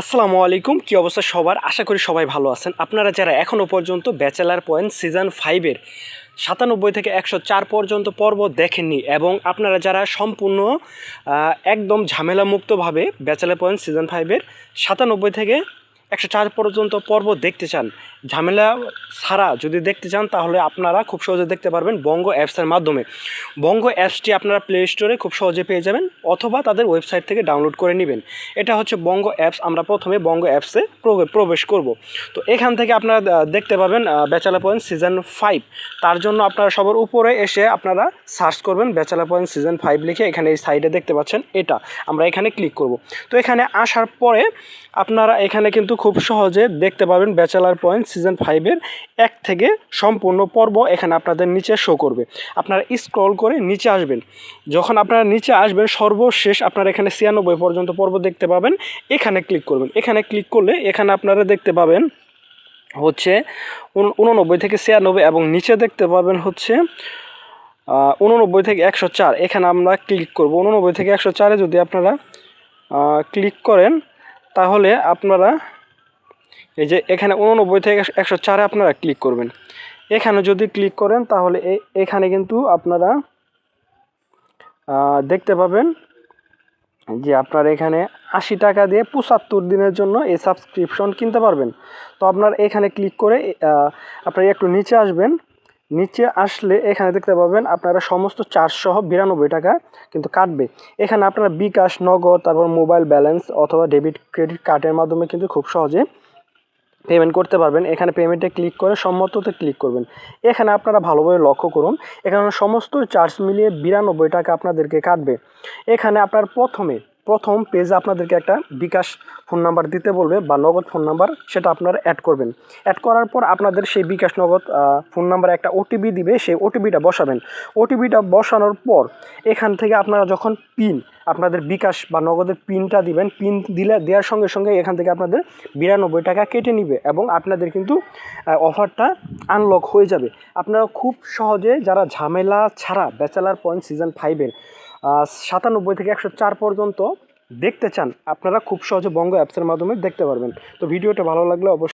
আসসালামু আলাইকুম, কী অবস্থা সবার? আশা করি সবাই ভালো আছেন। আপনারা যারা এখনও পর্যন্ত ব্যাচেলার পয়েন্ট সিজন 5-এর 97 থেকে 104 পর্যন্ত পর্ব দেখেননি এবং আপনারা যারা সম্পূর্ণ একদম ঝামেলামুক্তভাবে ব্যাচেলার পয়েন্ট সিজন 5-এর 97 থেকে 104 পর্যন্ত পর্ব দেখতে চান, ঝামেলা ছাড়া যদি দেখতে চান, তাহলে আপনারা খুব সহজে দেখতে পারবেন বঙ্গ অ্যাপসের মাধ্যমে। বঙ্গ অ্যাপসটি আপনারা প্লে স্টোরে খুব সহজে পেয়ে যাবেন অথবা তাদের ওয়েবসাইট থেকে ডাউনলোড করে নেবেন। এটা হচ্ছে বঙ্গ অ্যাপস। আমরা প্রথমে বঙ্গ অ্যাপসে প্রবেশ করব। তো এখান থেকে আপনারা দেখতে পাবেন ব্যাচেলার পয়েন্ট সিজন 5। তার জন্য আপনারা সবার উপরে এসে আপনারা সার্চ করবেন ব্যাচেলার পয়েন্ট সিজন 5 লিখে। এখানে এই সাইডে দেখতে পাচ্ছেন, এটা আমরা এখানে ক্লিক করব। তো এখানে আসার পরে আপনারা এখানে কিন্তু খুব সহজে দেখতে পাবেন ব্যাচেলার পয়েন্ট সিজন 5-এর 1 থেকে সম্পূর্ণ পর্ব এখানে আপনাদের নিচে শো করবে। আপনারা স্ক্রল করে নিচে আসবেন। যখন আপনারা নিচে আসবেন, সর্বশেষ আপনারা এখানে 96 পর্যন্ত পর্ব দেখতে পাবেন। এখানে ক্লিক করবেন। এখানে ক্লিক করলে এখানে আপনারা দেখতে পাবেন হচ্ছে 89 থেকে 96 এবং নিচে দেখতে পাবেন হচ্ছে 89 থেকে 104। এখানে আমরা ক্লিক করব। 89 থেকে 104-এ যদি আপনারা ক্লিক করেন, তাহলে আপনারা এই যে এখানে 89 থেকে 104-এ আপনারা ক্লিক করবেন। এখানে যদি ক্লিক করেন, তাহলে এখানে কিন্তু আপনারা দেখতে পাবেন যে আপনারা এখানে 80 টাকা দিয়ে 75 দিনের জন্য এই সাবস্ক্রিপশন কিনতে পারবেন। তো আপনারা এখানে ক্লিক করে আপনারা একটু নিচে আসবেন। নিচে আসলে এখানে দেখতে পাবেন আপনারা সমস্ত চার্জ সহ 92 টাকা কিন্তু কাটবে। এখানে আপনারা বিকাশ, নগদ, তারপর মোবাইল ব্যালেন্স অথবা ডেবিট ক্রেডিট কার্ডের মাধ্যমে কিন্তু খুব সহজে পেমেন্ট করতে পারবেন। এখানে পেমেন্টে ক্লিক করে সম্মততে ক্লিক করবেন। এখানে আপনারা ভালোভাবে লক্ষ্য করুন, এখানে সমস্ত চার্জ মিলিয়ে 92 টাকা আপনাদেরকে কাটবে। এখানে আপনার প্রথম পেজে আপনাদেরকে একটা বিকাশ ফোন নাম্বার দিতে বলবে বা নগদ ফোন নাম্বার, সেটা আপনারা অ্যাড করবেন। অ্যাড করার পর আপনাদের সেই বিকাশ, নগদ ফোন নাম্বারে একটা ওটিপি দিবে, সেই ওটিপিটা বসাবেন। ওটিপিটা বসানোর পর এখান থেকে আপনারা যখন আপনাদের বিকাশ বা নগদের পিনটা দিবেন, পিন দেওয়ার সঙ্গে সঙ্গে এখান থেকে আপনাদের 92 টাকা কেটে নিবে এবং আপনাদের কিন্তু অফারটা আনলক হয়ে যাবে। আপনারা খুব সহজে যারা ঝামেলা ছাড়া ব্যাচেলার পয়েন্ট সিজন 5-এর 97 থেকে 104 পর্যন্ত দেখতে চান, আপনারা খুব সহজে বঙ্গ অ্যাপসের মাধ্যমে দেখতে পারবেন। তো ভিডিওটা ভালো লাগলে অবশ্যই